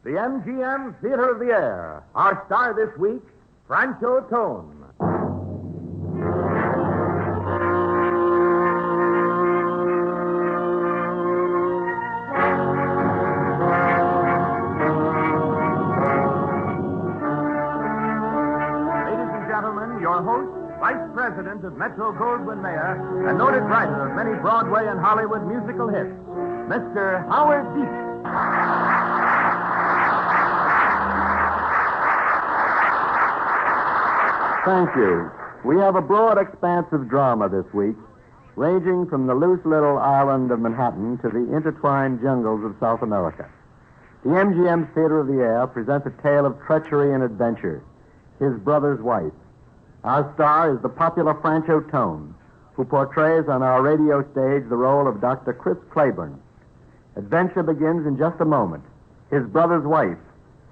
The MGM Theater of the Air. Our star this week, Franchot Tone. Ladies and gentlemen, your host, Vice President of Metro-Goldwyn-Mayer, and noted writer of many Broadway and Hollywood musical hits, Mr. Howard Beach. Thank you. We have a broad expanse of drama this week, ranging from the loose little island of Manhattan to the intertwined jungles of South America. The MGM Theater of the Air presents a tale of treachery and adventure, His Brother's Wife. Our star is the popular Franchot Tone, who portrays on our radio stage the role of Dr. Chris Claiborne. Adventure begins in just a moment. His Brother's Wife,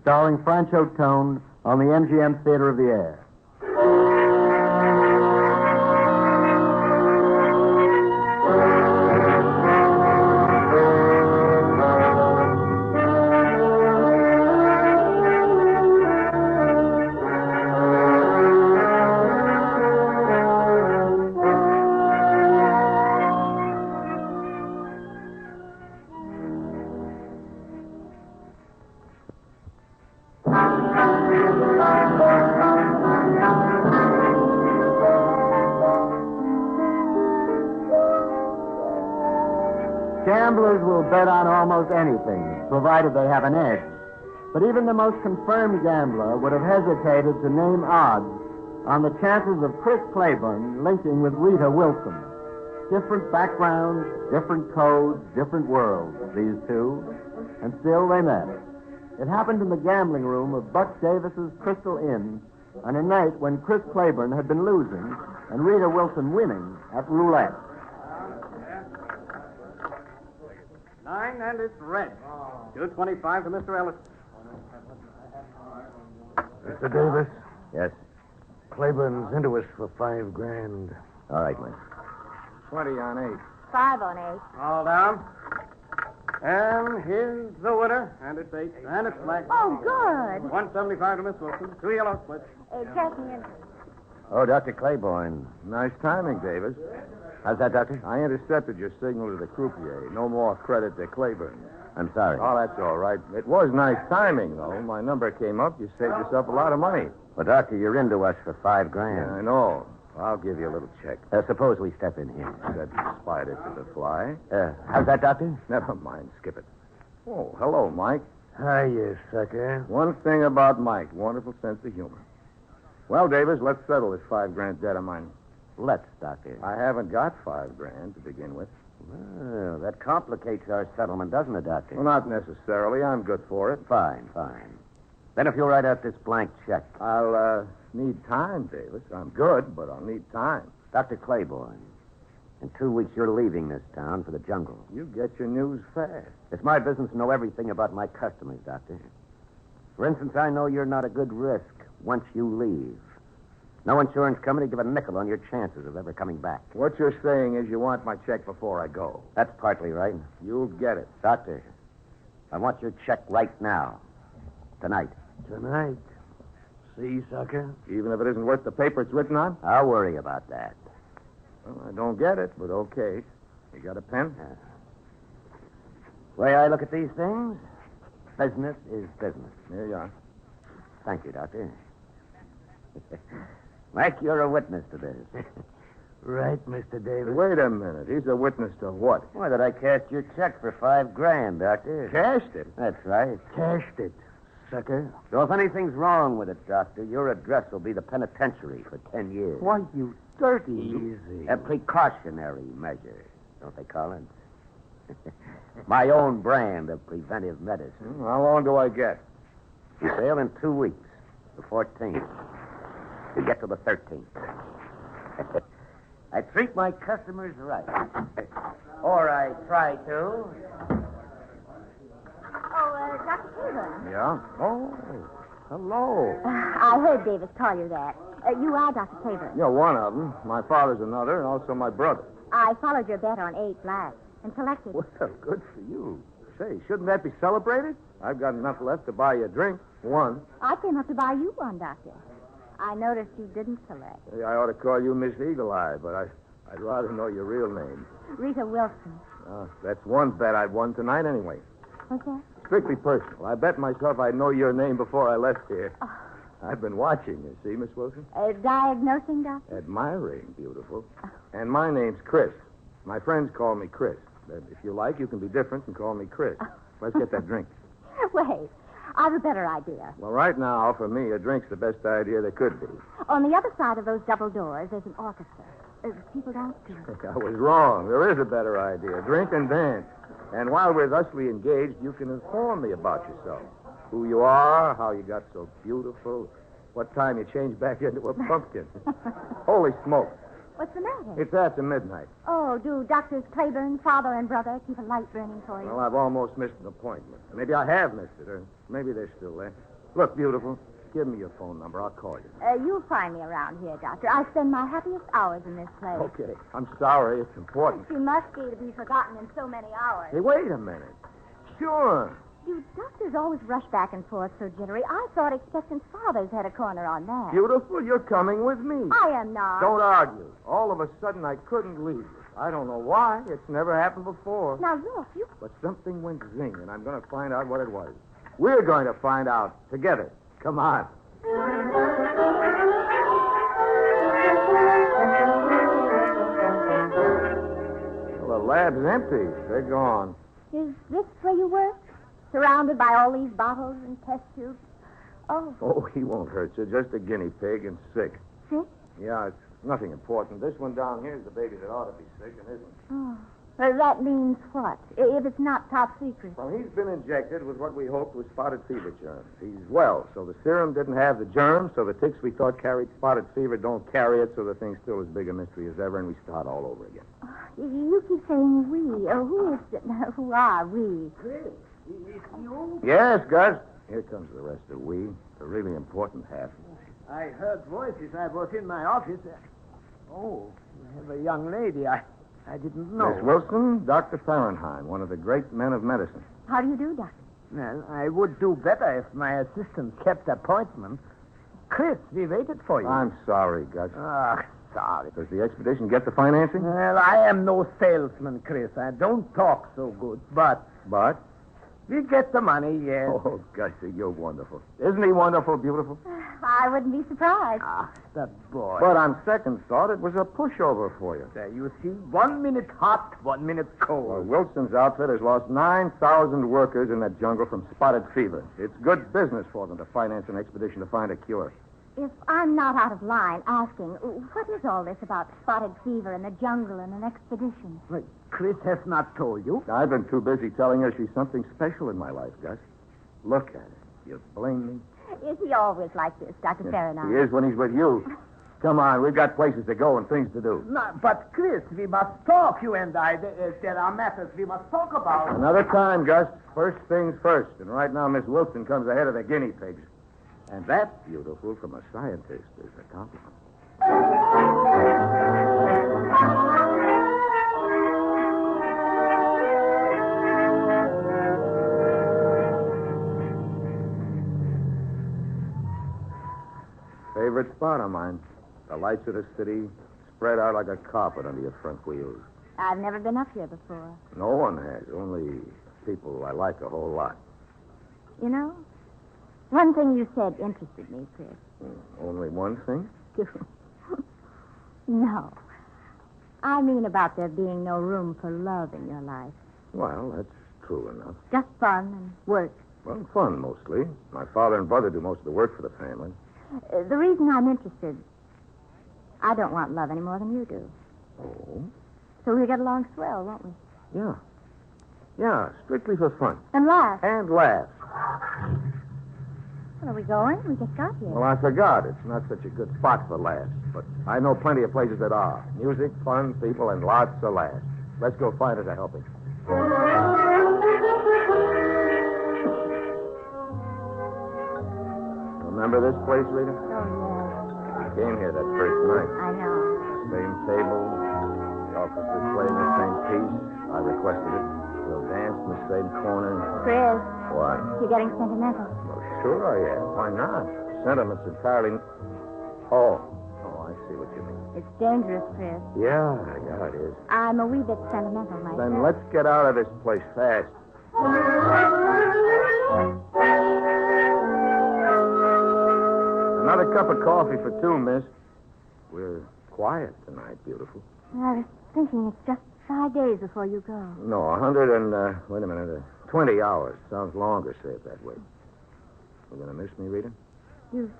starring Franchot Tone on the MGM Theater of the Air. Gamblers will bet on almost anything, provided they have an edge. But even the most confirmed gambler would have hesitated to name odds on the chances of Chris Claiborne linking with Rita Wilson. Different backgrounds, different codes, different worlds, these two. And still they met. It happened in the gambling room of Buck Davis's Crystal Inn on a night when Chris Claiborne had been losing and Rita Wilson winning at roulette. 9, and it's red. 225 to Mr. Ellis. Mr. Davis, Yes? Claiborne's into us for $5,000. All right, Lynn. 20 on 8. 5 on 8. All down. And here's the winner, and it's 8, and it's black. Oh, good. 175 to Miss Wilson. 2 yellow splits. Check me in. Oh, Dr. Claiborne. Nice timing, Davis. How's that, Doctor? I intercepted your signal to the croupier. No more credit to Claiborne. I'm sorry. Oh, that's all right. It was nice timing, though. My number came up. You saved yourself a lot of money. Well, Doctor, you're into us for $5,000. Yeah, I know. I'll give you a little check. Suppose we step in here. Said spider to the fly. How's that, Doctor? Never mind. Skip it. Oh, hello, Mike. Hiya, sucker. One thing about Mike, wonderful sense of humor. Well, Davis, let's settle this $5,000 debt of mine. Let's, Doctor. I haven't got $5,000 to begin with. Well, that complicates our settlement, doesn't it, Doctor? Well, not necessarily. I'm good for it. Fine. Then if you'll write out this blank check. I'll need time, Davis. I'm good, but I'll need time. Dr. Claiborne, in 2 weeks you're leaving this town for the jungle. You get your news fast. It's my business to know everything about my customers, Doctor. For instance, I know you're not a good risk once you leave. No insurance company give a nickel on your chances of ever coming back. What you're saying is you want my check before I go. That's partly right. You'll get it. Doctor, I want your check right now. Tonight. Tonight. See, sucker? Even if it isn't worth the paper it's written on? I'll worry about that. Well, I don't get it, but okay. You got a pen? Way I look at these things, business is business. Here you are. Thank you, Doctor. Mike, you're a witness to this. Right, Mr. Davis. Wait a minute. He's a witness to what? Why, that I cashed your check for $5,000, Doctor. Cashed it? That's right. Cashed it, sucker. So if anything's wrong with it, Doctor, your address will be the penitentiary for 10 years. Why, you dirty... Easy. A precautionary measure, don't they call it? My own brand of preventive medicine. How long do I get? You sail in 2 weeks, the 14th. You get to the 13th. I treat my customers right. Or I try to. Oh, Dr. Claiborne. Yeah? Oh, hello. I heard Davis call you that. You are Dr. Claiborne. You're one of them. My father's another, and also my brother. I followed your bet on 8 black and selected. Well, good for you. Say, shouldn't that be celebrated? I've got enough left to buy you a drink. One. I came up to buy you one, Doctor. I noticed you didn't select. Hey, I ought to call you Miss Eagle Eye, but I'd rather know your real name. Rita Wilson. That's one bet I've won tonight anyway. What's that? Strictly personal. I bet myself I'd know your name before I left here. Oh. I've been watching you, see, Miss Wilson? Diagnosing, Doctor? Admiring, beautiful. And my name's Chris. My friends call me Chris. If you like, you can be different and call me Chris. Let's get that drink. Wait, I've a better idea. Well, right now, for me, a drink's the best idea there could be. On the other side of those double doors, there's an orchestra. People dance to it. I was wrong. There is a better idea. Drink and dance. And while we're thusly engaged, you can inform me about yourself. Who you are, how you got so beautiful, what time you changed back into a pumpkin. Holy smoke. What's the matter? It's after midnight. Oh, do Doctors Claiborne, father and brother, keep a light burning for you? Well, I've almost missed an appointment. Maybe I have missed it, or maybe they're still there. Look, beautiful, give me your phone number. I'll call you. You'll find me around here, Doctor. I spend my happiest hours in this place. Okay. I'm sorry. It's important. She must be to be forgotten in so many hours. Hey, wait a minute. Sure. You doctors always rush back and forth so jittery. I thought expectant fathers had a corner on that. Beautiful, you're coming with me. I am not. Don't argue. All of a sudden, I couldn't leave you. I don't know why. It's never happened before. Now, look, you... But something went zing, and I'm going to find out what it was. We're going to find out together. Come on. Well, the lab's empty. They're gone. Is this where you work? Surrounded by all these bottles and test tubes? Oh. Oh, he won't hurt you. Just a guinea pig and sick. Sick? Yeah, it's nothing important. This one down here is the baby that ought to be sick and isn't. Oh. Well, that means what? If it's not top secret. Well, he's been injected with what we hoped was spotted fever germs. He's well, so the serum didn't have the germs, so the ticks we thought carried spotted fever don't carry it, so the thing's still as big a mystery as ever, and we start all over again. You keep saying we. Who is it? Who are we? Chris, it's you? Yes, Gus. Here comes the rest of we, the really important half. I heard voices. I was in my office. Oh, you have a young lady. I didn't know. Miss Wilson, Dr. Fahrenheit, one of the great men of medicine. How do you do, Doctor? Well, I would do better if my assistant kept appointments. Chris, we waited for you. I'm sorry, Gus. Sorry. Does the expedition get the financing? Well, I am no salesman, Chris. I don't talk so good, but But? we get the money, yes. Oh, Gussie, you're wonderful. Isn't he wonderful, beautiful? I wouldn't be surprised. That boy. But on second thought, it was a pushover for you. There, you see, 1 minute hot, 1 minute cold. Well, Wilson's outfit has lost 9,000 workers in that jungle from spotted fever. It's good business for them to finance an expedition to find a cure. If I'm not out of line asking, what is all this about spotted fever in the jungle and an expedition? Wait, Chris has not told you. I've been too busy telling her she's something special in my life, Gus. Look at her. You blame me? Is he always like this, Dr. Fahrenheit? He is when he's with you. Come on, we've got places to go and things to do. No, but, Chris, we must talk, you and I. There are matters we must talk about. Another time, Gus. First things first. And right now, Miss Wilson comes ahead of the guinea pigs. And that, beautiful, from a scientist, is a compliment. Favorite spot of mine. The lights of the city spread out like a carpet under your front wheels. I've never been up here before. No one has. Only people I like a whole lot. You know, one thing you said interested me, Chris. Only one thing? No. I mean about there being no room for love in your life. Well, that's true enough. Just fun and work. Well, fun, mostly. My father and brother do most of the work for the family. The reason I'm interested, I don't want love any more than you do. Oh? So we'll get along swell, won't we? Yeah. Yeah, strictly for fun. And laugh. And laugh. Where are we going? We just got here. Well, I forgot. It's not such a good spot for laughs. But I know plenty of places that are. Music, fun, people, and lots of laughs. Let's go find us a helping. Remember this place, Rita? Oh, yeah. We came here that first night. I know. Same table. The officers playing the same piece. I requested it. We'll dance in the same corner. Chris, What? you're getting sentimental. Well, sure I am. Why not? Sentiment's entirely... Oh, I see what you mean. It's dangerous, Chris. Yeah, it is. I'm a wee bit sentimental myself. Then let's get out of this place fast. Another cup of coffee for two, miss. We're quiet tonight, beautiful. I was thinking it's just 5 days before you go. No, 100 and, wait a minute, 20 hours. Sounds longer, say it that way. You gonna miss me, Rita? You've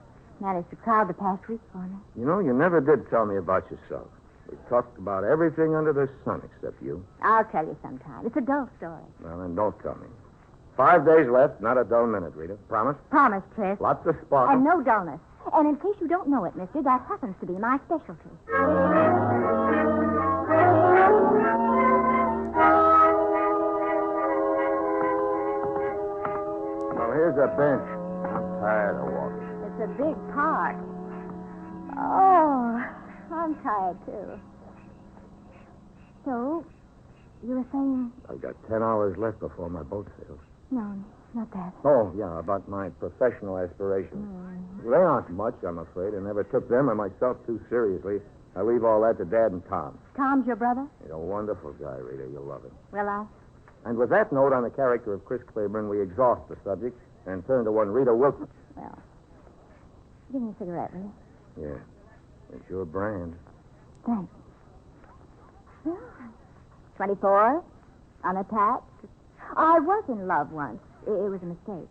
managed to crowd the past week for me. You know, you never did tell me about yourself. We talked about everything under the sun except you. I'll tell you sometime. It's a dull story. Well, then don't tell me. 5 days left, not a dull minute, Rita. Promise? Promise, Chris. Lots of sparkle. And no dullness. And in case you don't know it, mister, that happens to be my specialty. Well, here's a bench. I'm tired of walking. It's a big park. Oh, I'm tired, too. So, you were saying... I've got 10 hours left before my boat sails. No, not that. Oh, yeah, about my professional aspirations. They aren't much, I'm afraid. I never took them or myself too seriously. I leave all that to Dad and Tom. Tom's your brother? He's a wonderful guy, Rita. You'll love him. Well, And with that note on the character of Chris Claiborne, we exhaust the subject and turn to one Rita Wilson. well... Give me a cigarette, will you? Yeah, it's your brand. Thanks. Well, 24, unattached. I was in love once. It was a mistake.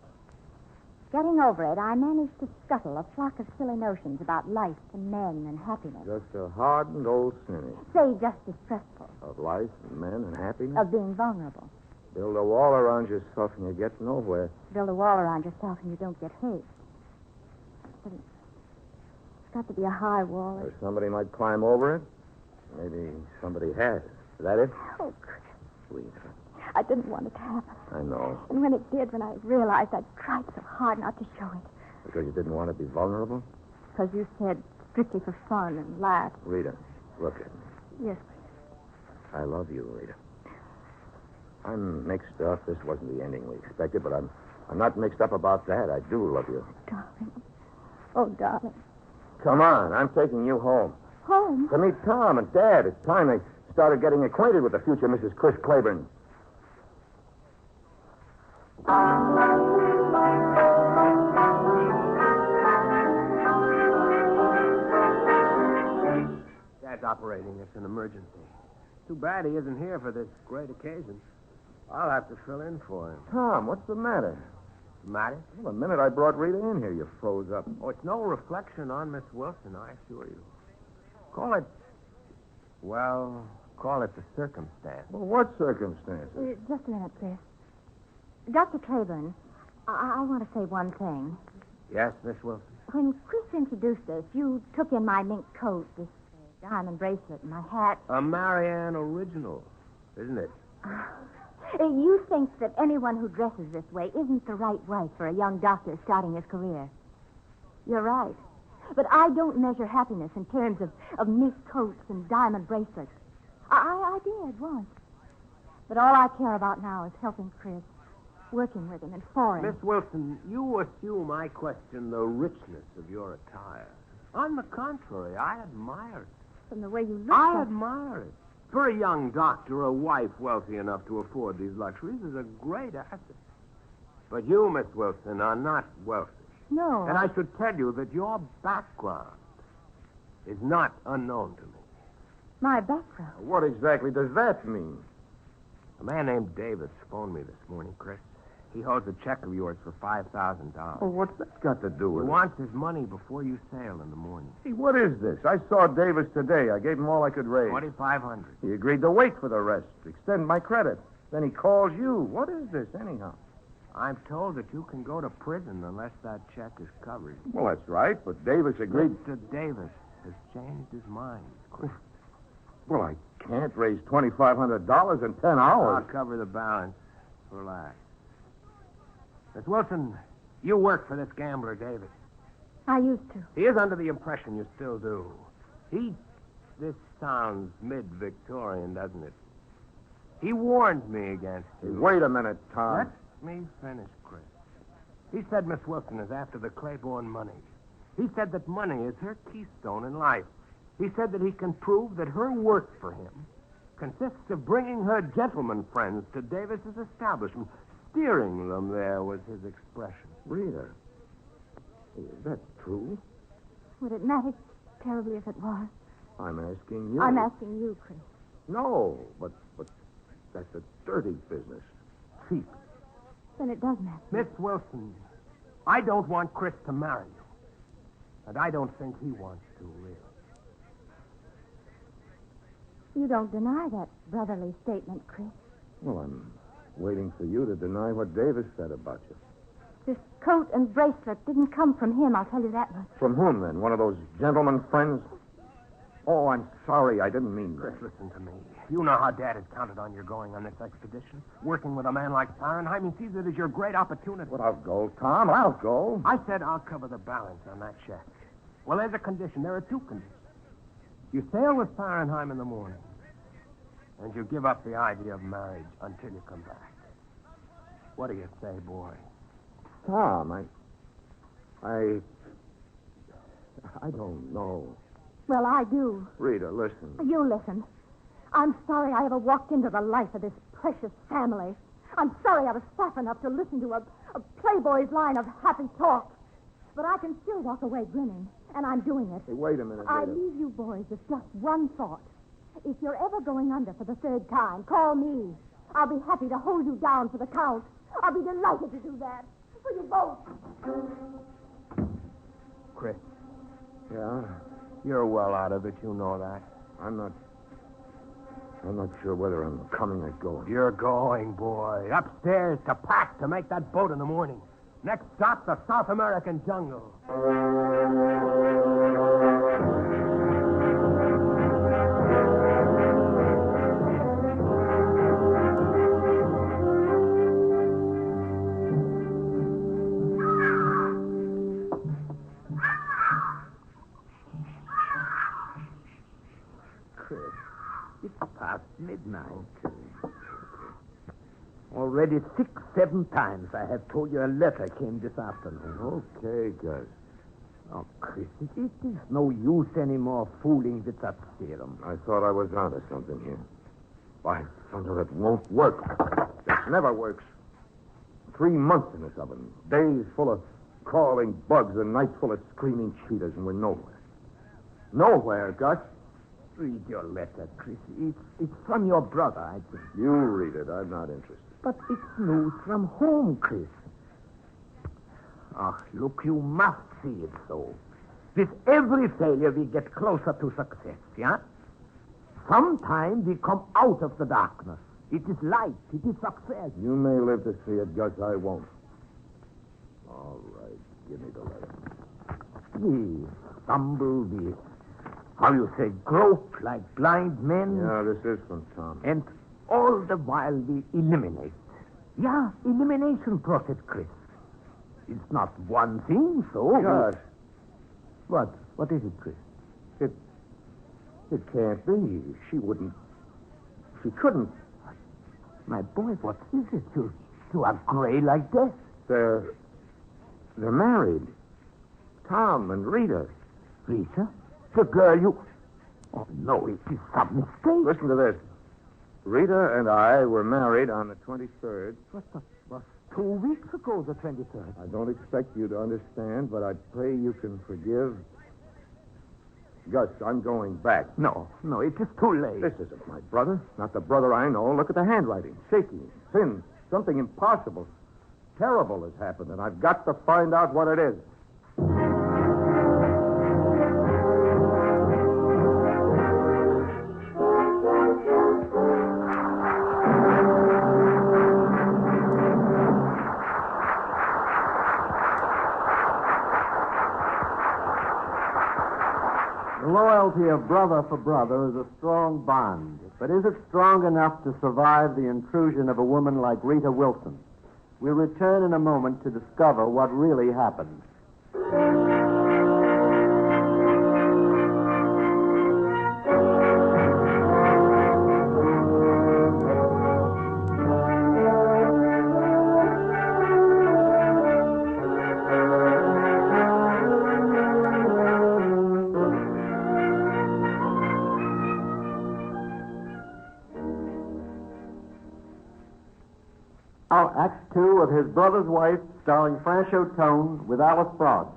Getting over it, I managed to scuttle a flock of silly notions about life and men and happiness. Just a hardened old cynic Say just distrustful. of life and men and happiness. Of being vulnerable. Build a wall around yourself and you get nowhere. Build a wall around yourself and you don't get hate. But it's got to be a high wall. Or somebody might climb over it. Maybe somebody has. Is that it? Oh, Chris, Rita. I didn't want it to happen. I know. And when it did, when I realized I'd tried so hard not to show it. Because you didn't want to be vulnerable? Because you said strictly for fun and laughs. Rita, look at me. Yes, I love you, Rita. I'm mixed up. This wasn't the ending we expected, but I'm not mixed up about that. I do love you. darling. Oh, darling. Come on, I'm taking you home. Home? To meet Tom and Dad. It's time they started getting acquainted with the future Mrs. Chris Claiborne. Dad's operating. It's an emergency. Too bad he isn't here for this great occasion. I'll have to fill in for him. Tom, what's the matter? Matter? Well, the minute I brought Rita in here, you froze up. Oh, it's no reflection on Miss Wilson, I assure you. Call it the circumstance. Well, what circumstances? Just a minute, Chris. Dr. Claiborne, I want to say one thing. Yes, Miss Wilson? When Chris introduced us, you took in my mink coat, this diamond bracelet, and my hat. A Marianne original, isn't it? You think that anyone who dresses this way isn't the right wife for a young doctor starting his career. You're right. But I don't measure happiness in terms of mink coats and diamond bracelets. I did once. But all I care about now is helping Chris, working with him and for him. Miss Wilson, you assume I question the richness of your attire. On the contrary, I admire it. From the way you look. I admire it. For a young doctor, a wife wealthy enough to afford these luxuries is a great asset. But you, Miss Wilson, are not wealthy. No. And I should tell you that your background is not unknown to me. My background. What exactly does that mean? A man named Davis phoned me this morning, Chris. He holds a check of yours for $5,000. Well, what's that got to do He with it? wants his money before you sail in the morning. Hey, what is this? I saw Davis today. I gave him all I could raise. $2,500. He agreed to wait for the rest, extend my credit. Then he calls you. What is this, anyhow? I'm told that you can go to prison unless that check is covered. Well, that's right, but Davis agreed. Mr. Davis has changed his mind, Chris. Well, I can't raise $2,500 in 10 I'll hours. cover the balance for last. Miss Wilson, you work for this gambler, Davis. I used to. He is under the impression you still do. This sounds mid-Victorian, doesn't it? He warned me against you. Wait a minute, Tom. Let me finish, Chris. He said Miss Wilson is after the Claiborne money. He said that money is her keystone in life. He said that he can prove that her work for him consists of bringing her gentleman friends to Davis's establishment. Steering them there was his expression. Rita, is that true? Would it matter terribly if it was? I'm asking you. I'm asking you, Chris. No, but that's a dirty business. Cheap. Then it does matter. Miss Wilson, I don't want Chris to marry you. And I don't think he wants to, really. You don't deny that brotherly statement, Chris. Well, I'm waiting for you to deny what Davis said about you. This coat and bracelet didn't come from him, I'll tell you that much. From whom, then? One of those gentlemen friends? Oh, I'm sorry. I didn't mean Chris, that. listen to me. You know how Dad has counted on your going on this expedition. Working with a man like Fahrenheit, he sees it as your great opportunity. Well, I'll go, Tom. I'll go. I said I'll cover the balance on that check. Well, there's a condition. There are two conditions. You sail with Fahrenheit in the morning, and you give up the idea of marriage until you come back. What do you say, boy? Tom, I don't know. Well, I do. Rita, listen. You listen. I'm sorry I ever walked into the life of this precious family. I'm sorry I was soft enough to listen to a playboy's line of happy talk. But I can still walk away grinning, and I'm doing it. Hey, wait a minute, I Rita. leave you boys with just one thought. If you're ever going under for the third time, call me. I'll be happy to hold you down for the count. I'll be delighted to do that. For you both. Chris, Yeah? you're well out of it. You know that. I'm not sure whether I'm coming or going. You're going, boy. Upstairs to pack to make that boat in the morning. Next stop, the South American jungle. Chris, it's past midnight. Already 6-7 times I have told you a letter came this afternoon. Okay, Gus. Oh, Chris, it is no use anymore fooling with that serum. I thought I was onto something here. By thunder, it won't work. It never works. 3 months in this oven. Days full of crawling bugs and nights full of screaming cheetahs, and we're nowhere. Nowhere, Gus. Read your letter, Chris. It's from your brother, I think. You read it. I'm not interested. But it's news from home, Chris. Oh, look, you must see it so. With every failure, we get closer to success, yeah? Sometime we come out of the darkness. It is light. It is success. You may live to see it, Gus. I won't. All right. Give me the letter. We stumble, we, how you say, grope like blind men. Yeah, this is from Tom. And all the while we eliminate. Yeah, elimination process, Chris. It's not one thing, so... Gus, What? What is it, Chris? it can't be. She wouldn't. She couldn't. My boy, what is it? You are gray like death. They're married. Tom and Rita. Rita? The girl you... Oh, no, it is some mistake. Listen to this. Rita and I were married on the 23rd. What was 2 weeks ago, the 23rd. I don't expect you to understand, but I pray you can forgive. Gus, I'm going back. No, it is too late. This isn't my brother. Not the brother I know. Look at the handwriting. Shaky. Thin. Something impossible. Terrible has happened, and I've got to find out what it is. The loyalty of brother for brother is a strong bond, but is it strong enough to survive the intrusion of a woman like Rita Wilson? We'll return in a moment to discover what really happened. Act 2 of His Brother's Wife, starring Franchot Tone with Alice Frost.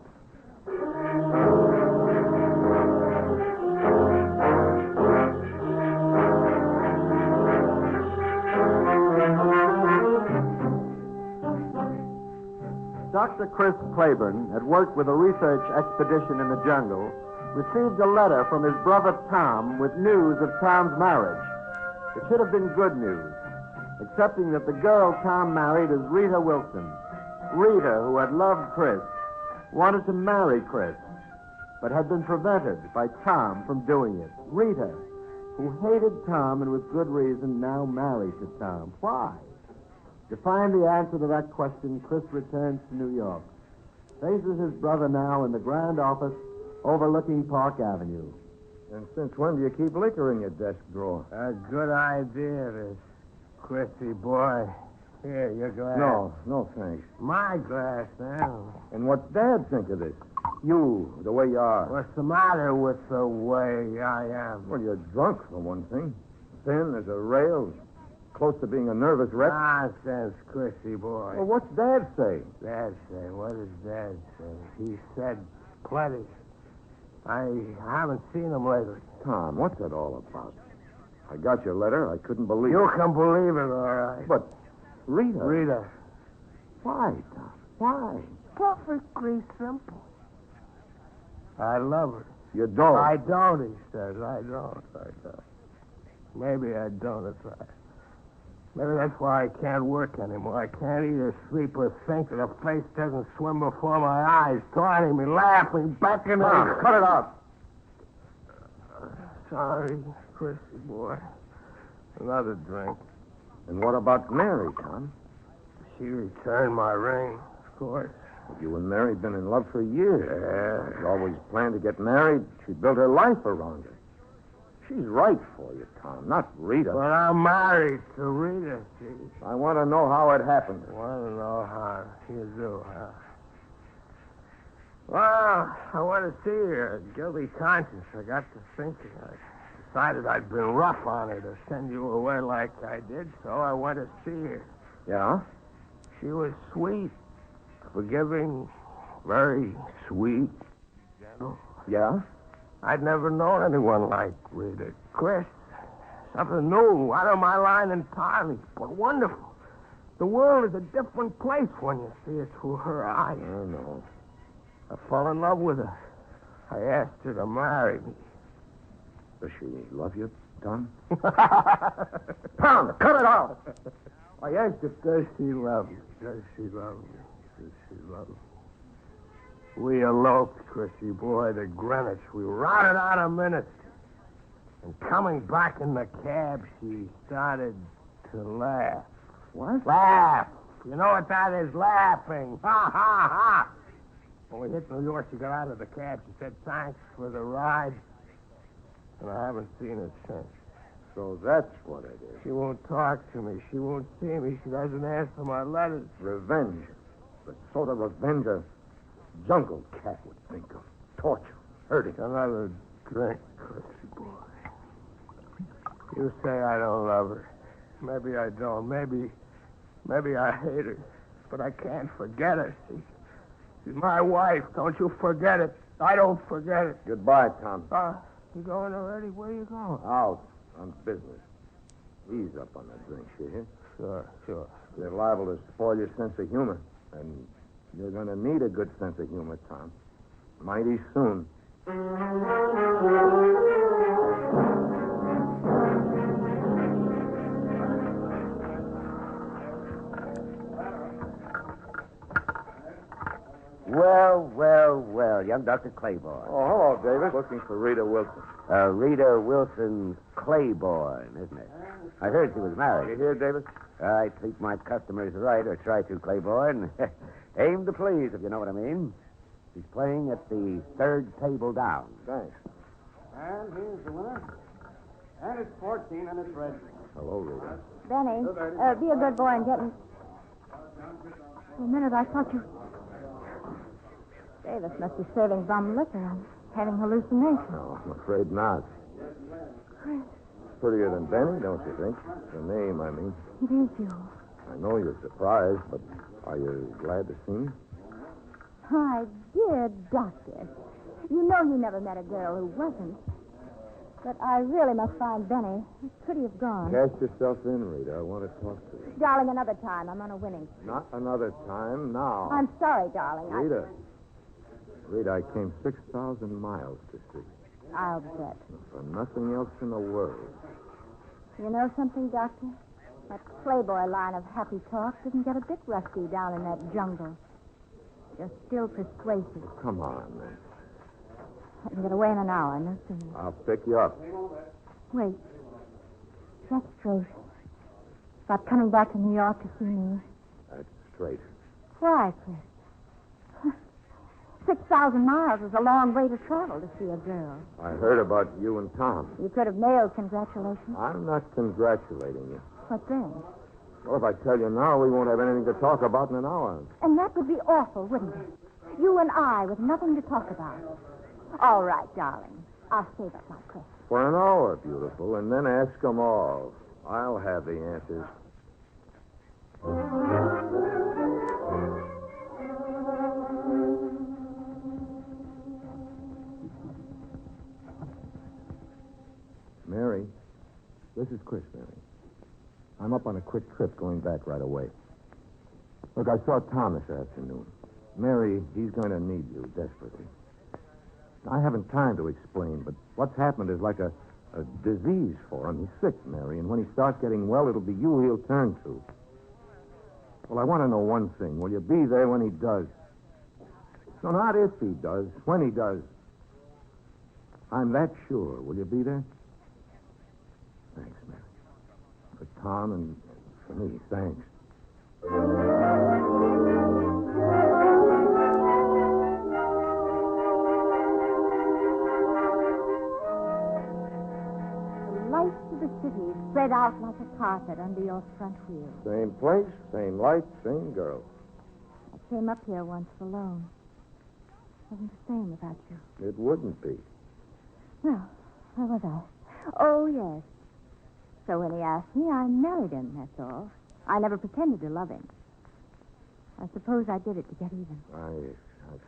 Dr. Chris Claiborne, at work with a research expedition in the jungle, received a letter from his brother Tom with news of Tom's marriage. It should have been good news, excepting that the girl Tom married is Rita Wilson. Rita, who had loved Chris, wanted to marry Chris, but had been prevented by Tom from doing it. Rita, who hated Tom and with good reason, now married to Tom. Why? To find the answer to that question, Chris returns to New York. Faces his brother now in the grand office overlooking Park Avenue. And since when do you keep liquor in your desk drawer? A good idea, this Chrissy boy. Here, your glass. No, thanks. My glass, now. And what's Dad think of this? You, the way you are. What's the matter with the way I am? Well, you're drunk, for one thing. Thin as a rail. Close to being a nervous wreck. Nonsense, Chrissy boy. Well, what's Dad say? Dad say? What does Dad say? He said plenty. I haven't seen him lately. Tom, what's that all about? I got your letter. I couldn't believe You it. can believe it, all right. But, Rita. Rita. Why, Tom? Why? Perfectly simple. I love her. You don't. I don't, he says. I don't. Maybe I don't, that's right. Maybe that's why I can't work anymore. I can't eat or sleep or think, and her face doesn't swim before my eyes, taunting me, laughing, beckoning. Tom, cut it out. Sorry, Chrissy boy. Another drink. And what about Mary, Tom? She returned my ring, of course. You and Mary been in love for years. Yeah. She always planned to get married. She built her life around it. She's right for you, Tom, not Rita. But I'm married to Rita, see. I want to know how it happened. Want to know how you do, huh? Well, I want to see her. Guilty conscience. I got to thinking. I decided I'd been rough on her to send you away like I did, so I went to see her. Yeah? She was sweet, forgiving, very sweet, gentle. Yeah? I'd never known anyone like Rita. Chris, something new, out of my line entirely, but wonderful. The world is a different place when you see it through her eyes. I know. I fell in love with her. I asked her to marry me. Does she love you, Tom? Tom, cut it out! I asked her, does she love me? Does she love me? Does she love me? We eloped, Chrissy boy, to Greenwich. We routed out a minute. And coming back in the cab, she started to laugh. What? Laugh. You know what that is? Laughing. Ha, ha, ha. When we hit New York, she got out of the cab. She said, thanks for the ride. And I haven't seen her since. So that's what it is. She won't talk to me. She won't see me. She doesn't answer my letters. Revenge. The sort of revenge a jungle cat would think of. Torture. Hurting. Another drink, Chrissy boy. You say I don't love her. Maybe I don't. Maybe I hate her. But I can't forget her. She's my wife. Don't you forget it. I don't forget it. Goodbye, Tom. You going already? Where you going? Out on business. Ease up on that drink, you hear? Sure. They're liable to spoil your sense of humor. And you're going to need a good sense of humor, Tom. Mighty soon. Well, young Dr. Claiborne. Oh, hello, David. Looking for Rita Wilson. Rita Wilson Claiborne, isn't it? I heard she was married. You hear, David? I treat my customers right, or try to, Claiborne. Aim to please, if you know what I mean. She's playing at the third table down. Thanks. And here's the winner. And it's 14 and it's red. Hello, Rita. Benny, be a good boy and get me... For a minute, I thought you... Davis must be serving bum liquor. I'm having hallucinations. No, I'm afraid not. Prettier than Benny, don't you think? The name, I mean. It is you. I know you're surprised, but are you glad to see me? My dear doctor, you know you never met a girl who wasn't. But I really must find Benny. He could have gone. Cast yourself in, Rita. I want to talk to you. Darling, another time. I'm on a winning streak. Not another time, now. I'm sorry, darling. Rita. Rita, I came 6,000 miles to see you. I'll bet. For nothing else in the world. You know something, Doctor? That Playboy line of happy talk didn't get a bit rusty down in that jungle. You're still persuasive. Come on, man. I can get away in an hour, no sooner. I'll pick you up. Wait. That's straight. About coming back to New York to see me. That's straight. Why, Chris? 6,000 miles is a long way to travel to see a girl. I heard about you and Tom. You could have mailed congratulations. I'm not congratulating you. What then? Well, if I tell you now, we won't have anything to talk about in an hour. And that would be awful, wouldn't it? You and I with nothing to talk about. All right, darling. I'll save up my questions. For an hour, beautiful, and then ask them all. I'll have the answers. Mary, this is Chris, Mary. I'm up on a quick trip going back right away. Look, I saw Tom this afternoon. Mary, he's going to need you desperately. I haven't time to explain, but what's happened is like a disease for him. He's sick, Mary, and when he starts getting well, it'll be you he'll turn to. Well, I want to know one thing. Will you be there when he does? No, not if he does, when he does. I'm that sure. Will you be there? Thanks, Mary. For Tom and for me, thanks. The city spread out like a carpet under your front wheel. Same place, same light, same girl. I came up here once alone. Wasn't the same without you. It wouldn't be. No, where was I? Oh, yes. So when he asked me, I married him, that's all. I never pretended to love him. I suppose I did it to get even. I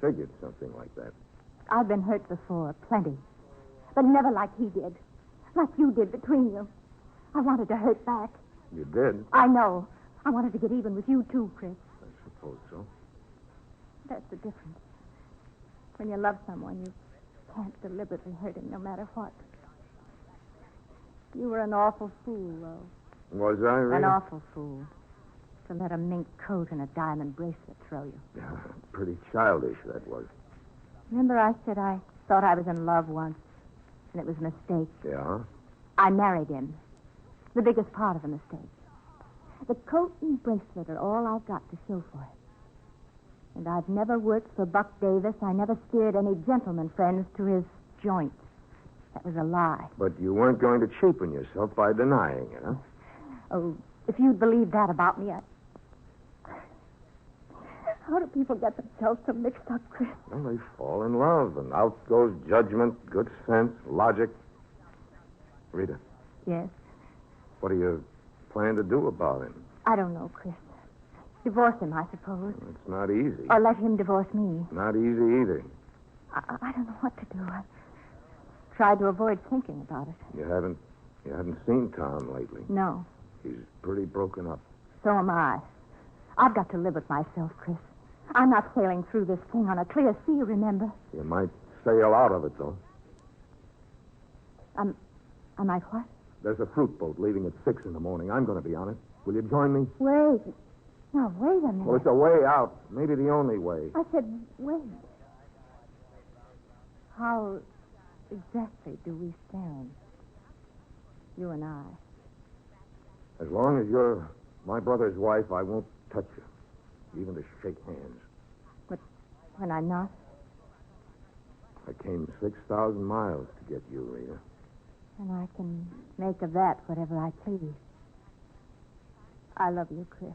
figured something like that. I've been hurt before, plenty. But never like he did. Like you did between you. I wanted to hurt back. You did? I know. I wanted to get even with you, too, Chris. I suppose so. That's the difference. When you love someone, you can't deliberately hurt him no matter what. You were an awful fool, though. Was I, really? An awful fool. To let a mink coat and a diamond bracelet throw you. Yeah, pretty childish, that was. Remember I said I thought I was in love once, and it was a mistake? Yeah? I married him. The biggest part of a mistake. The coat and bracelet are all I've got to show for it. And I've never worked for Buck Davis. I never steered any gentleman friends to his joints. That was a lie. But you weren't going to cheapen yourself by denying it, huh? Oh, if you'd believe that about me, How do people get themselves so mixed up, Chris? Well, they fall in love, and out goes judgment, good sense, logic. Rita. Yes? What do you plan to do about him? I don't know, Chris. Divorce him, I suppose. It's not easy. Or let him divorce me. Not easy either. I don't know what to do. I tried to avoid thinking about it. You haven't seen Tom lately. No. He's pretty broken up. So am I. I've got to live with myself, Chris. I'm not sailing through this thing on a clear sea, remember? You might sail out of it, though. I might what? There's a fruit boat leaving at 6 in the morning. I'm going to be on it. Will you join me? Wait. Now, wait a minute. Well, it's a way out. Maybe the only way. I said, wait. How exactly do we stand? You and I. As long as you're my brother's wife, I won't touch you, even to shake hands. But when I'm not? I came 6,000 miles to get you, Rita. And I can make of that whatever I please. I love you, Chris.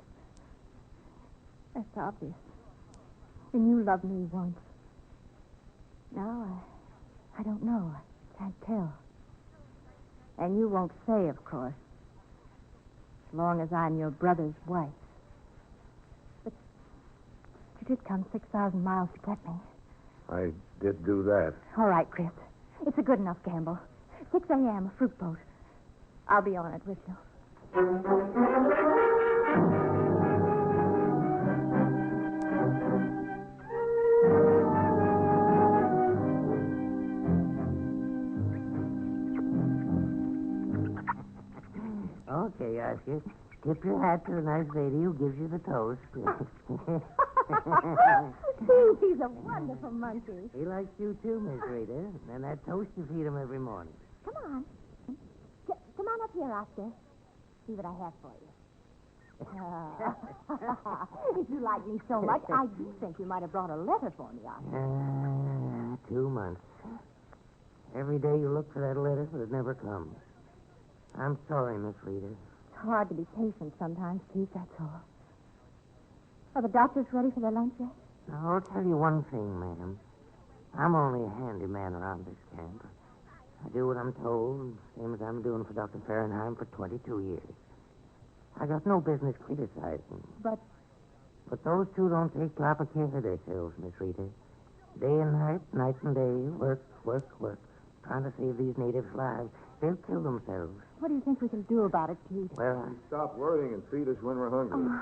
That's obvious. And you loved me once. Now, I don't know. I can't tell. And you won't say, of course. As long as I'm your brother's wife. did come 6,000 miles to get me. I did do that. All right, Chris. It's a good enough gamble. 6 a.m., a fruit boat. I'll be on it with you. Okay, Oscar. Tip your hat to the nice lady who gives you the toast. He's a wonderful monkey. He likes you too, Miss Rita. And that toast you feed him every morning. Come on. Come on up here, Oscar. See what I have for you. If you like me so much, I do think you might have brought a letter for me, Oscar. 2 months. Every day you look for that letter, but it never comes. I'm sorry, Miss Rita. It's hard to be patient sometimes, Keith, that's all. Are the doctors ready for their lunch yet? Now, I'll tell you one thing, ma'am. I'm only a handyman around this camp. I do what I'm told, same as I'm doing for Dr. Fahrenheim for 22 years. I got no business criticizing. But those two don't take proper care of themselves, Miss Rita. Day and night and day, work, trying to save these natives' lives. They'll kill themselves. what do you think we can do about it, Pete? Well, Stop worrying and feed us when we're hungry.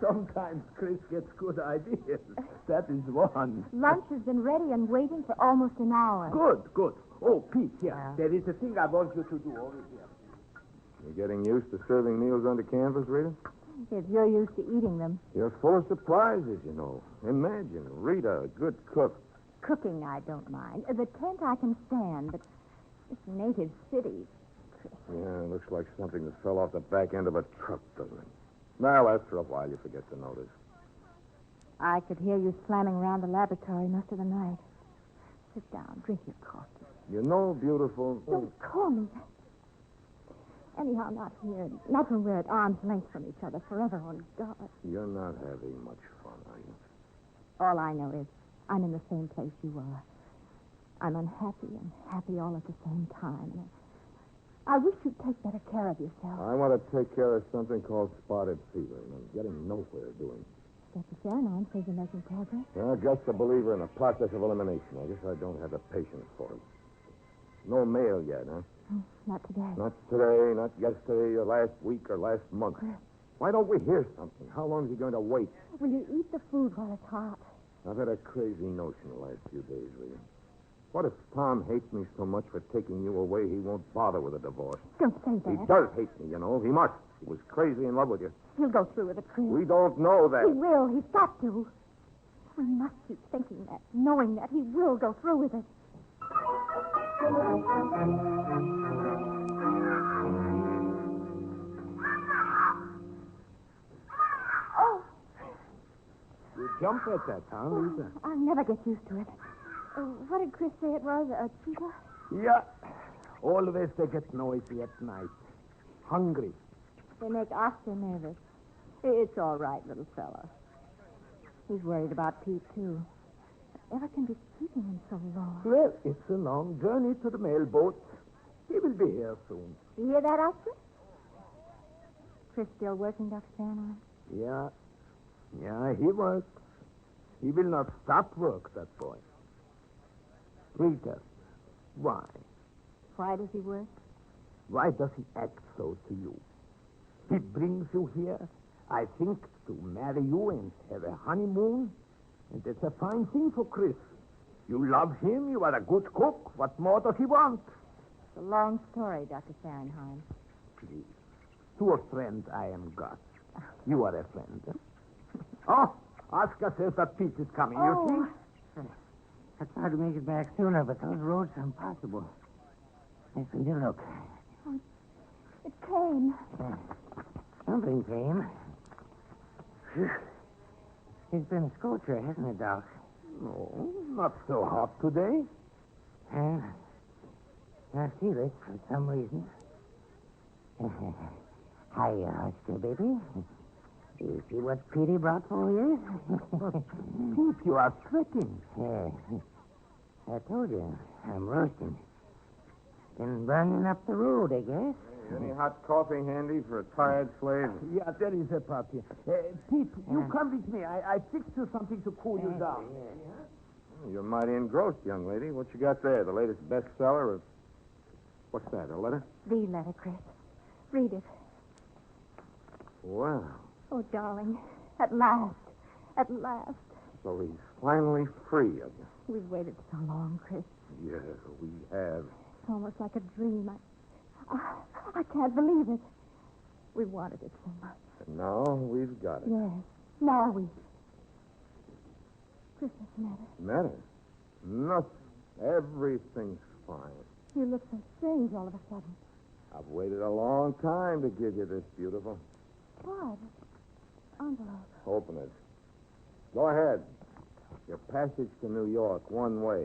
Sometimes Chris gets good ideas. That is one. Lunch has been ready and waiting for almost an hour. Good. Oh, Pete, here. Yeah. There is a thing I want you to do over here. You're getting used to serving meals under canvas, Rita? If you're used to eating them. You're full of surprises, you know. Imagine, Rita, a good cook. Cooking, I don't mind. The tent I can stand, but this native city. Yeah, it looks like something that fell off the back end of a truck, doesn't it? Well, after a while, you forget to notice. I could hear you slamming around the laboratory most of the night. Sit down, drink your coffee. You know, beautiful... Don't call me that. Anyhow, not here. Not when we're at arm's length from each other forever, on God. You're not having much fun, are you? All I know is I'm in the same place you are. I'm unhappy and happy all at the same time. I wish you'd take better care of yourself. I want to take care of something called spotted fever, and I'm getting nowhere doing. Dr. Fahrenheim says you're making progress. I'm just a believer in a process of elimination. I guess I don't have the patience for it. No mail yet, huh? Not today. Not today, not yesterday, or last week, or last month. Why don't we hear something? How long is he going to wait? Will you eat the food while it's hot? I've had a crazy notion the last few days, Rita. What if Tom hates me so much for taking you away he won't bother with a divorce? Don't say He that. does hate me, you know. He must. He was crazy in love with you. He'll go through with it, Chris. We don't know He that. will. He's got to. We must keep thinking that, knowing that he will go through with it. Oh, You jump at that, huh, Lisa? I'll never get used to it. What did Chris say it was? A cheetah? Yeah. Always they get noisy at night. Hungry. They make Oscar nervous. It's all right, little fella. He's worried about Pete, too. Whatever can be keeping him so long? Well, it's a long journey to the mailboat. He will be here soon. You hear that, Oscar? Chris still working, Dr. Fahrenheim? Yeah, he works. He will not stop work, that boy. Rita, why? Why does he work? Why does he act so to you? He brings you here, I think, to marry you and have a honeymoon. And it's a fine thing for Chris. You love him, you are a good cook. What more does he want? It's a long story, Dr. Fahrenheim. Please. To a friend I am God. You are a friend. Oh, Oscar says that Pete is coming, you see? I tried to make it back sooner, but those roads are impossible. Yes, we do look. It came. Something came. Phew. It's been a scorcher, hasn't it, Doc? No, not so hot today. I feel it for some reason. Hi, Oscar, baby. You see what Petey brought for you? Pete, you are sweating. Yeah. I told you, I'm roasting. Been burning up the road, I guess. Any hot coffee handy for a tired slave? Yeah, there is a party. Pete, you come with me. I fixed you something to cool you down. You're mighty engrossed, young lady. What you got there? The latest bestseller of... What's that, a letter? The letter, Chris. Read it. Wow. Oh, darling. At last. At last. So he's finally free of you. We've waited so long, Chris. Yeah, we have. It's almost like a dream. I can't believe it. We wanted it so much. And now we've got it. Yes. Now we... Chris, what's the matter? Matter? Nothing. Everything's fine. You look so strange all of a sudden. I've waited a long time to give you this, beautiful. What? Envelope. Open it. Go ahead. Your passage to New York, one way.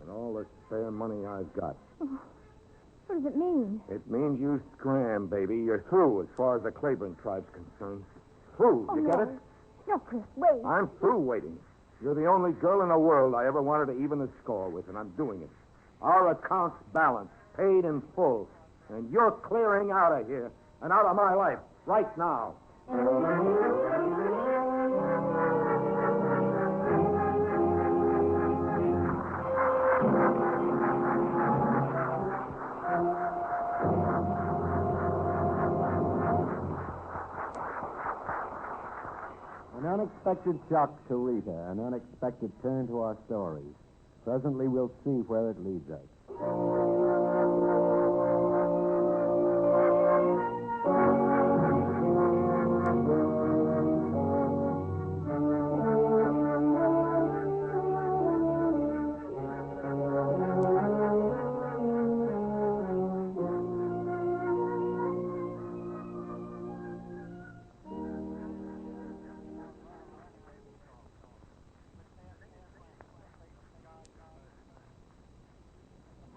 And all the spare money I've got. What does it mean? It means you scram, baby. You're through as far as the Claiborne tribe's concerned. Through. Oh, You no. get it? No, Chris, wait. I'm through waiting. You're the only girl in the world I ever wanted to even the score with, and I'm doing it. Our account's balanced, paid in full. And you're clearing out of here and out of my life right now. An unexpected shock to Rita, an unexpected turn to our story. Presently, we'll see where it leads us.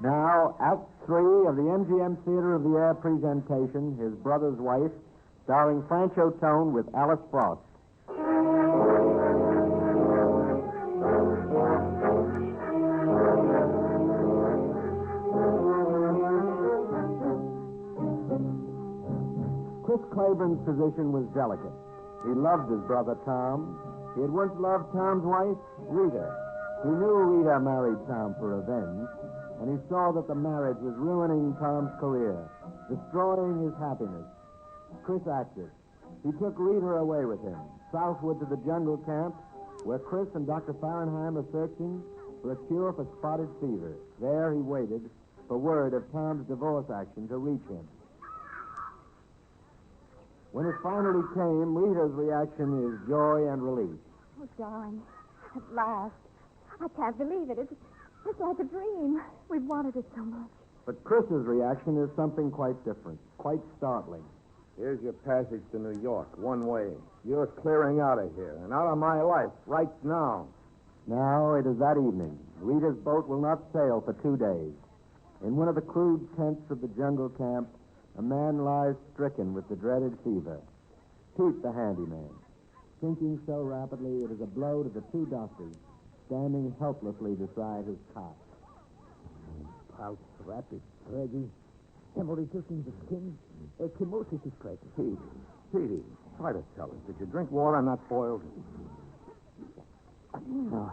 Now, Act 3 of the MGM Theater of the Air presentation, His Brother's Wife, starring Franchot Tone with Alice Frost. Chris Claiborne's position was delicate. He loved his brother Tom. He had once loved Tom's wife, Rita. He knew Rita married Tom for revenge, and he saw that the marriage was ruining Tom's career, destroying his happiness. Chris acted. He took Rita away with him, southward to the jungle camp, where Chris and Dr. Fahrenheim are searching for a cure for spotted fever. There he waited for word of Tom's divorce action to reach him. When it finally came, Rita's reaction is joy and relief. Oh, darling. At last. I can't believe it. It's like a dream. We've wanted it so much. But Chris's reaction is something quite different, quite startling. Here's your passage to New York, one way. You're clearing out of here and out of my life right now. Now it is that evening. Rita's boat will not sail for 2 days. In one of the crude tents of the jungle camp, a man lies stricken with the dreaded fever. Pete, the handyman, sinking so rapidly it is a blow to the 2 doctors standing helplessly beside his cot. Pulse rapid, ready. Hemorrhages in the skin. Ecchymosis is present. Petey, try to tell us. Did you drink water not boiled? No.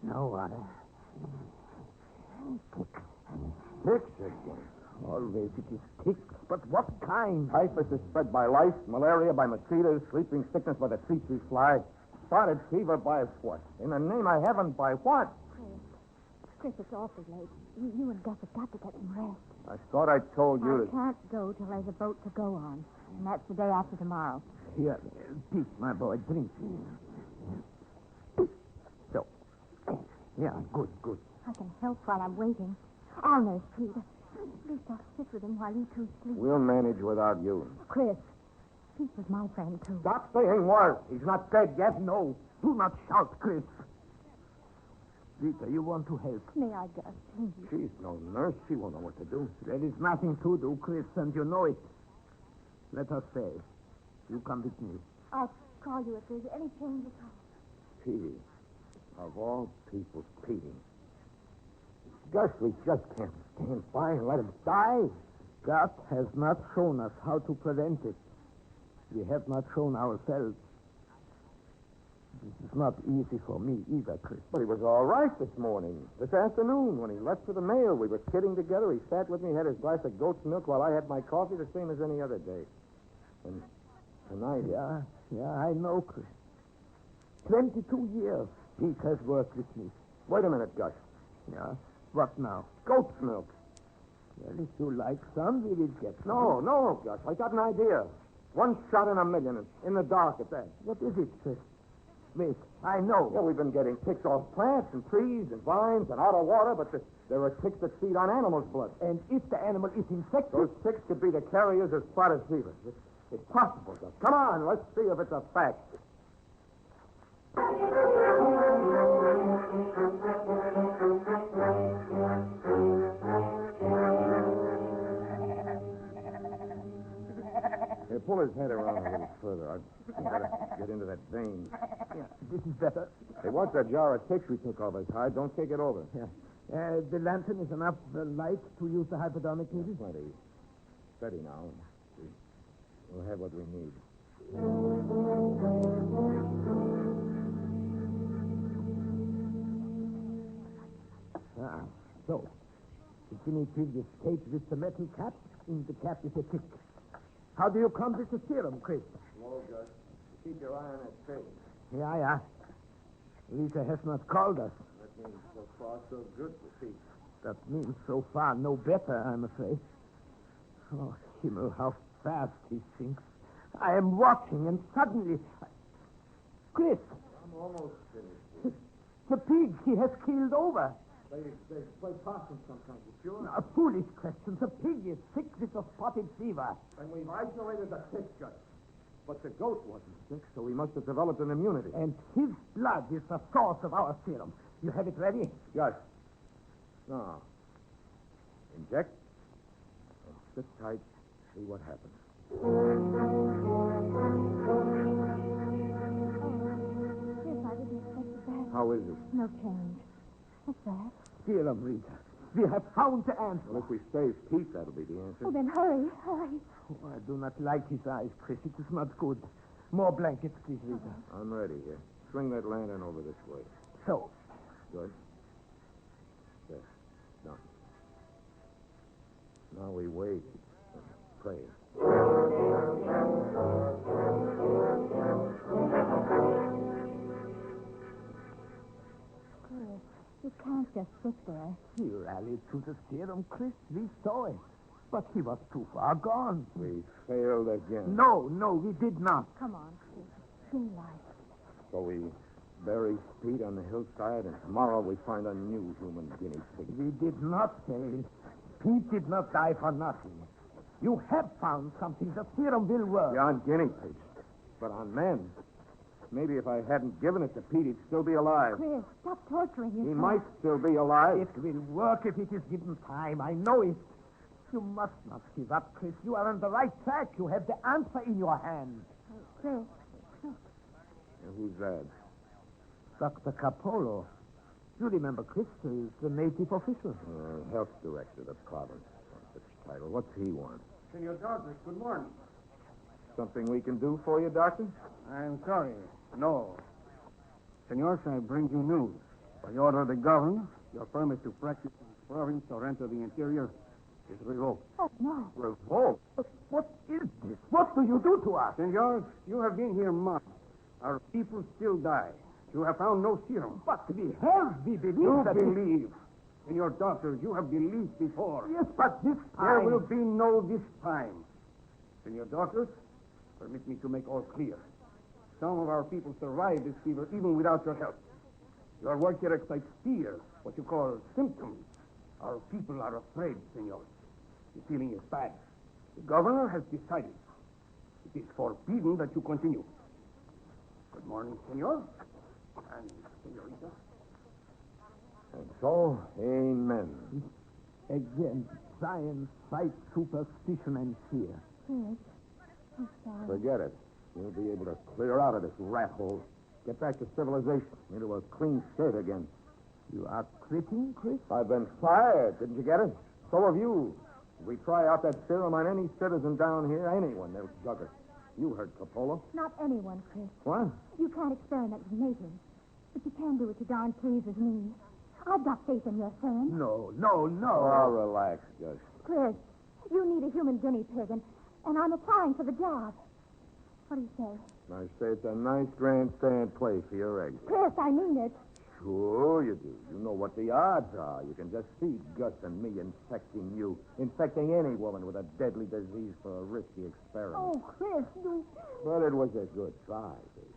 No water. Ticks again. Always it is ticks, but what kind? Typhus is spread by lice, malaria by mosquitoes, sleeping sickness by the tsetse fly, spotted fever by what? In the name of heaven, by what? Chris, it's awfully late. You and Gus have got to get some rest. I thought I told you I to... can't go till there's a boat to go on. And that's the day after tomorrow. Here, Pete, my boy, drink. So. Yeah, good. I can help while I'm waiting. I'll nurse Pete. At least I'll sit with him while you two sleep. We'll manage without you. Chris, Pete was my friend, too. Stop saying was. He's not dead yet, no. Do not shout, Chris. Rita, you want to help. May I, Gus, please? She's no nurse. She won't know what to do. There is nothing to do, Chris, and you know it. Let us say, you come with me. I'll call you if there's any change at all. Petey. Of all people, Petey. Gus, we just can't stand by and let him die. God has not shown us how to prevent it. We have not shown ourselves. This is not easy for me either, Chris. But he was all right this morning. This afternoon, when he left for the mail, we were kidding together. He sat with me, had his glass of goat's milk while I had my coffee, the same as any other day. And tonight... Yeah, I know, Chris. 22 years Pete has worked with me. Wait a minute, Gus. Yeah? What now? Goat's milk. Well, if you like some, we will get some. No, Gus. I got an idea. One shot in a million, and in the dark at that. What is it, Chris? Wait, I know. Yeah, we've been getting ticks off plants and trees and vines and out of water, but there are ticks that feed on animals' blood. And if the animal is infected... Those ticks could be the carriers of spotted fever. It's possible, Gus. Come on, let's see if it's a fact. Hey, pull his head around a little further. I've got to get into that vein. Yeah, this is better. Hey, what's that jar of ticks we took off his hide? Don't take it over. Yeah. The lantern is enough light to use the hypodermic needle? Plenty. Steady now. We'll have what we need. So, the guinea pig is caged with the metal cap. In the cap is a tick. How do you accomplish the serum, Chris? Slow, Gus. Keep your eye on that pig. Yeah. Lisa has not called us. That means so far so good for Pete. That means so far no better, I'm afraid. Oh, Himmel, how fast he sinks. I am watching, and suddenly... Chris! I'm almost finished. The pig he has killed over. They play possum sometimes, you sure? A foolish question. The pig is sick with the spotted fever. And we've isolated the tick, Gus. But the goat wasn't sick, so he must have developed an immunity. And his blood is the source of our serum. You have it ready? Gus. Now, inject. And sit tight. See what happens. Chris, I didn't expect that. How is it? No change. What's that? Serum, Rita. We have found the answer. Well, if we save Pete, that'll be the answer. Oh, then hurry. Oh, I do not like his eyes, Chris. It is not good. More blankets, please, Rita. I'm ready here. Swing that lantern over this way. So. Good. There. Done. Now we wait and pray. Chris, you can't just sit there. He rallied to the serum, Chris. We saw it. But he was too far gone. We failed again. No, we did not. Come on, Chris. Daylight. So we bury Pete on the hillside, and tomorrow we find a new human guinea pig. We did not fail. Pete did not die for nothing. You have found something. The serum will work. Yeah, on guinea pigs. But on men, maybe if I hadn't given it to Pete, he'd still be alive. Chris, stop torturing yourself. He might still be alive. It will work if it is given time. I know it. You must not give up, Chris. You are on the right track. You have the answer in your hand. Chris. Who's that? Dr. Capolo. You remember Chris is the native official. Health director of the province. Such title. What's he want? Senor Douglas, good morning. Something we can do for you, Doctor? I'm sorry. No. Senors, I bring you news. By order of the governor, your permit to practice in the province or enter the interior is revoked. Oh, no. Revolt? What is this? What do you do to us? Senors, you have been here months. Our people still die. You have found no serum. But we have. We believe You that... believe. Senor Doctor, you have believed before. Yes, but this There time... will be no this time. Senor Doctors, permit me to make all clear. Some of our people survive this fever even without your help. Your work here excites fear, what you call symptoms. Our people are afraid, senor. The feeling is bad. The governor has decided. It is forbidden that you continue. Good morning, senor. And senorita. And so, amen. Again, science fights superstition and fear. Chris, I'm sorry. Forget it. You'll be able to clear out of this rat hole. Get back to civilization. Into a clean state again. You are quitting, Chris? I've been fired. Didn't you get it? So have you. If we try out that serum on any citizen down here, anyone, they'll jug us. You heard Capolo. Not anyone, Chris. What? You can't experiment with natives. But you can do what you darn pleases me. I've got faith in your serum. No. Oh, relax, Gus. Chris, you need a human guinea pig, and I'm applying for the job. What do you say? I say it's a nice grandstand play for your eggs. Chris, I mean it. Sure you do. You know what the odds are. You can just see Gus and me infecting you. Infecting any woman with a deadly disease for a risky experiment. Oh, Chris, you... But it was a good try, baby.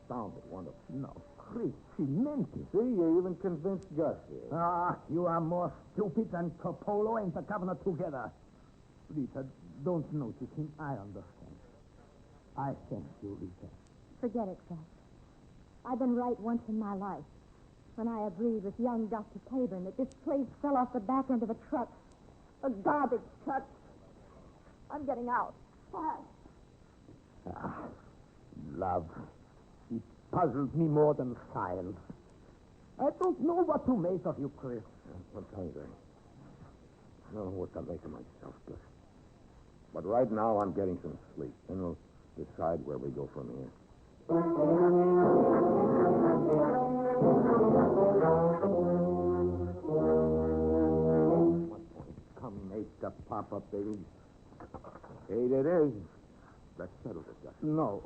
Sounded wonderful. No, Chris, she meant it. See, you even convinced Gus here. Ah, you are more stupid than Capolo and the governor together. Rita, don't notice him. I understand. I thank you, Rita. Forget it, Chris. I've been right once in my life. When I agreed with young Dr. Claiborne that this place fell off the back end of a truck. A garbage truck. I'm getting out. Fast. Love. It puzzles me more than science. I don't know what to make of you, Chris. I'm hungry. I don't know what to make of myself, Gus. But right now, I'm getting some sleep. Then we'll decide where we go from here. Come make the pop-up, baby. 8 it is. Let's settle this, Gus. No,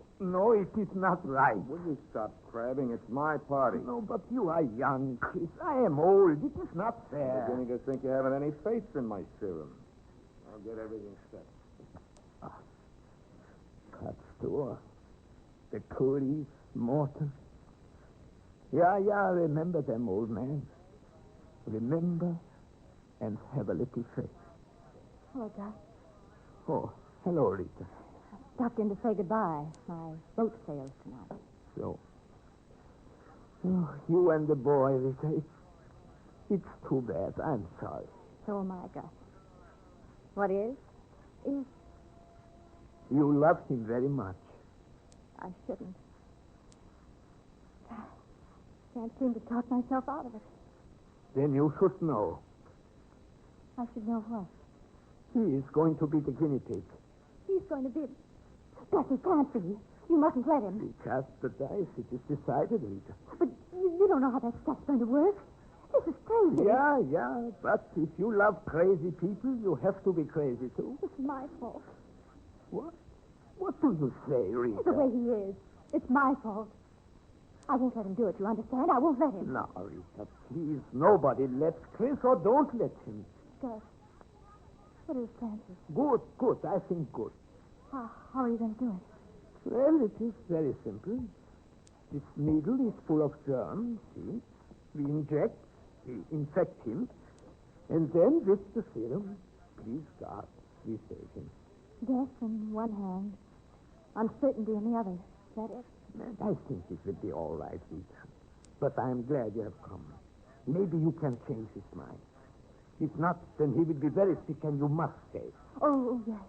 it is not right. Will you stop crabbing? It's my party. No, but you are young, Chris. I am old. It is not I'm fair. beginning to think you haven't any faith in my serum. I'll get everything set. Cut store. The Currys, Morton. Yeah, remember them, old man. Remember and have a little faith. Hello, Gus. Oh, hello, Rita. Stopped in to say goodbye. My boat sails tonight. So, you and the boy, Rita, it's too bad. I'm sorry. So am I, Gus. What is? You love him very much. I shouldn't. Can't seem to talk myself out of it. Then you should know. I should know what. He is going to be the guinea pig. He's going to be... Gus, he can't be. You mustn't let him. We cast the dice. It is decided, Rita. But you don't know how that stuff's going to work. This is crazy. Yeah. But if you love crazy people, you have to be crazy, too. It's my fault. What? What do you say, Rita? The way he is. It's my fault. I won't let him do it, you understand? I won't let him. No, Rita, please. Nobody lets Chris or don't let him. Gus, what is Francis? Good. I think good. How are you going to do it? Well, it is very simple. This needle is full of germs, see? We inject, we infect him, and then with the serum, please God, we save him. Death in one hand, uncertainty in the other. Is that it? And I think it will be all right, Rita. But I am glad you have come. Maybe you can change his mind. If not, then he will be very sick and you must stay. Oh, yes.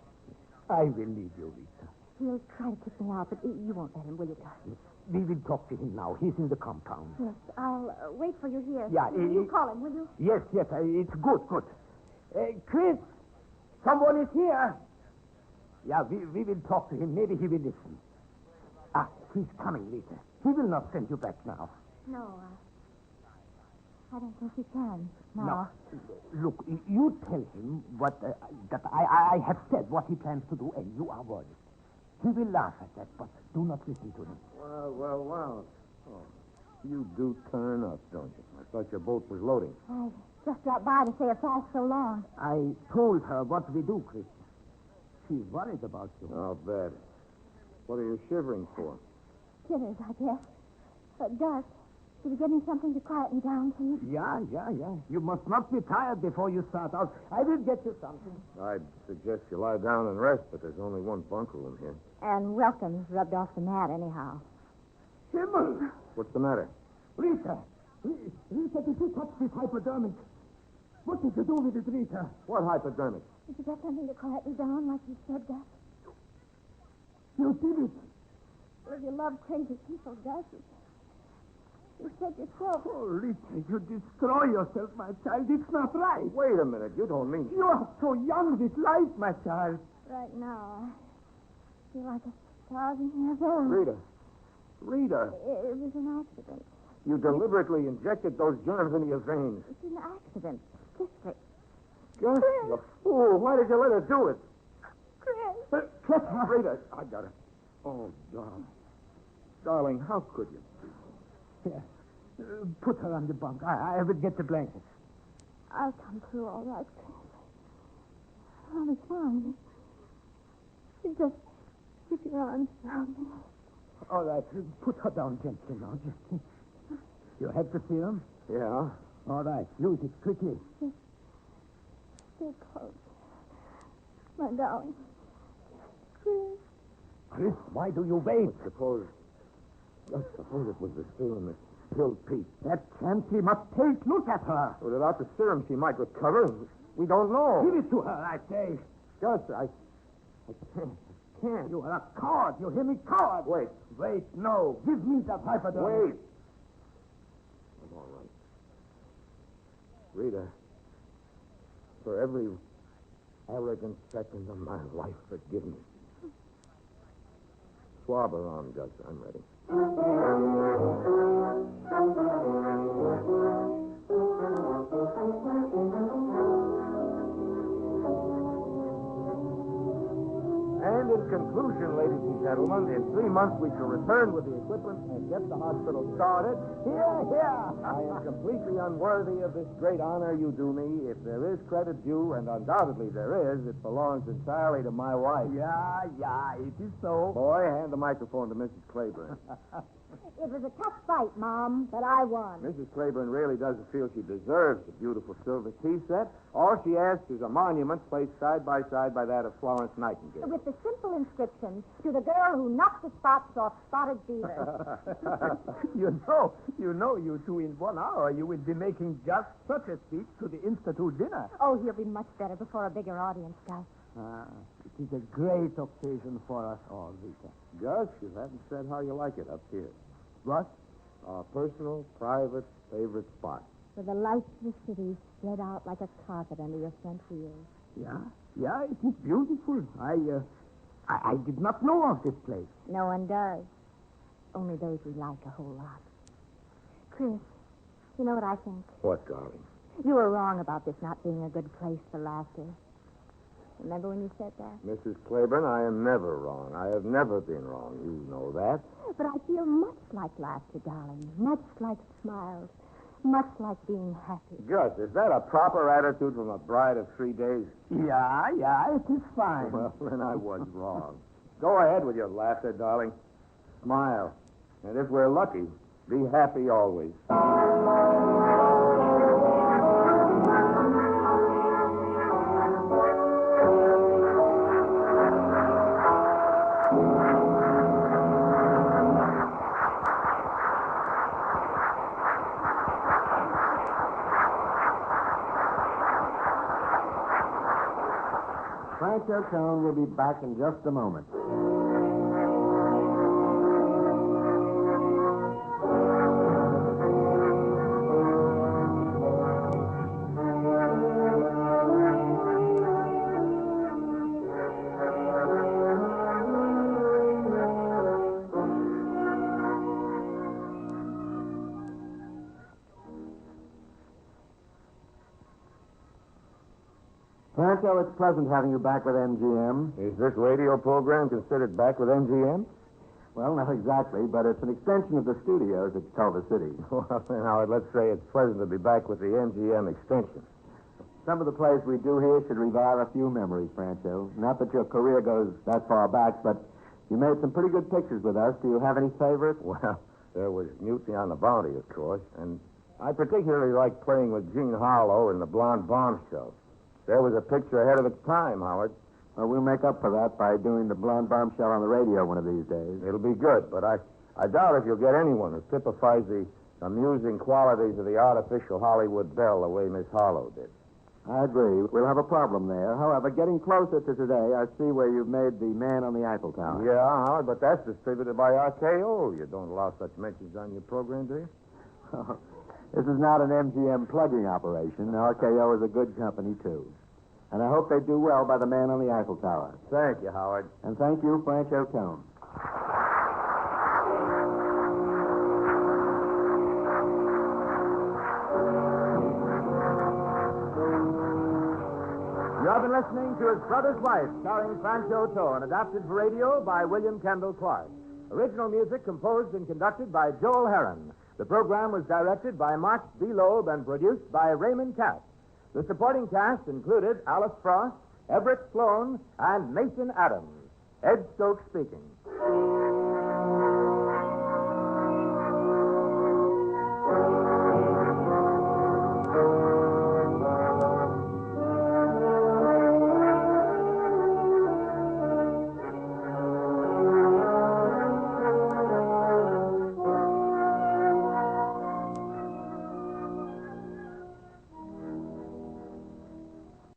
I will leave you, Rita. He'll try to kick me out, but you won't let him, will you, Gus? We will talk to him now. He's in the compound. Yes, I'll wait for you here. Yeah, You call him, will you? Yes, it's good. Chris, someone is here. Yeah, we will talk to him. Maybe he will listen. He's coming, Rita. He will not send you back now. No, I don't think he can. No. No. Look, you tell him what that I have said, what he plans to do, and you are worried. He will laugh at that, but do not listen to him. Well. Oh, you do turn up, don't you? I thought your boat was loading. I just dropped by to say a fast so long. I told her what we do, Chris. She's worried about you. I'll bet. What are you shivering for? Jitters, I guess. Gus, did you get me something to quiet me down, please? Yeah. You must not be tired before you start out. I will get you something. I'd suggest you lie down and rest, but there's only one bunk room here. And welcome's rubbed off the mat anyhow. Himmel! What's the matter? Rita, did you touch this hypodermic? What did you do with it, Rita? What hypodermic? Did you get something to quiet me down, like you said, Gus? You did it. Well, you love crazy people, Gus. It's said yourself. Oh, Rita, you destroy yourself, my child. It's not right. Wait a minute. You don't mean... You are so young with life, my child. Right now, I feel like 1,000 years old. Rita, It was an accident. you deliberately injected those germs into your veins. It's an accident. Sister. Gus, you fool. Why did you let her do it? Chris. Rita, I got it. Oh, darling. Darling, how could you? Here. Put her on the bunk. I will get the blankets. I'll come through all right, Chris. I'll be fine. You just keep your arms around me. All right. Put her down gently now, gently. You have the serum? Yeah. All right. Use it quickly. Stay close. My darling. Chris. Chris, why do you wait? Suppose it was the serum that killed Pete. That chance he must take. Look at her. Without the serum, she might recover. We don't know. Give it to her, I say. Gus, I can't. You are a coward. You hear me, coward? Wait. Wait, no. Give me that hypodermic. Wait. I'm all right. Rita, for every arrogant second of my life, forgive me. Swab her on, Gus. I'm ready. And in conclusion, ladies and gentlemen, in 3 months we shall return with the equipment and get the hospital started. Here. I am completely unworthy of this great honor you do me. If there is credit due, and undoubtedly there is, it belongs entirely to my wife. Yeah, it is so. Boy, hand the microphone to Mrs. Claiborne. It was a tough fight, Mom, but I won. Mrs. Claiborne really doesn't feel she deserves the beautiful silver tea set. All she asks is a monument placed side by that of Florence Nightingale. With the simple inscription, to the girl who knocked the spots off spotted fever. You know, you two in 1 hour, you will be making just such a speech to the Institute dinner. Oh, he'll be much better before a bigger audience, Gus. It is a great occasion for us all, Rita. Gus, you haven't said how you like it up here. What? Our personal, private, favorite spot. With the lights of the city spread out like a carpet under your front wheels. Yeah, it is beautiful. I did not know of this place. No one does. Only those we like a whole lot. Chris, you know what I think? What, darling? You were wrong about this not being a good place for laughter. Remember when you said that? Mrs. Claiborne, I am never wrong. I have never been wrong. You know that. But I feel much like laughter, darling. Much like smiles. Much like being happy. Gus, is that a proper attitude from a bride of 3 days? Yeah, it is fine. Well, then I was wrong. Go ahead with your laughter, darling. Smile. And if we're lucky, be happy always. Franchot Tone will be back in just a moment. Franco, it's pleasant having you back with MGM. Is this radio program considered back with MGM? Well, not exactly, but it's an extension of the studios at Culver City. Well, then, Howard, let's say it's pleasant to be back with the MGM extension. Some of the plays we do here should revive a few memories, Franco. Not that your career goes that far back, but you made some pretty good pictures with us. Do you have any favorites? Well, there was Mutiny on the Bounty, of course, and I particularly liked playing with Jean Harlow in The Blonde Bombshell. There was a picture ahead of its time, Howard. Well, we'll make up for that by doing The Blonde Bombshell on the radio one of these days. It'll be good, but I doubt if you'll get anyone who typifies the amusing qualities of the artificial Hollywood belle the way Miss Harlow did. I agree. We'll have a problem there. However, getting closer to today, I see where you've made The Man on the Eiffel Tower. Yeah, Howard, but that's distributed by RKO. You don't allow such mentions on your program, do you? This is not an MGM plugging operation. RKO is a good company, too. And I hope they do well by the man on the Eiffel Tower. Thank you, Howard. And thank you, Franchot Tone. You have been listening to His Brother's Wife, starring Franchot Tone, adapted for radio by William Kendall Clark. Original music composed and conducted by Joel Herron. The program was directed by Mark B. Loeb and produced by Raymond Katz. The supporting cast included Alice Frost, Everett Sloane, and Mason Adams. Ed Stokes speaking.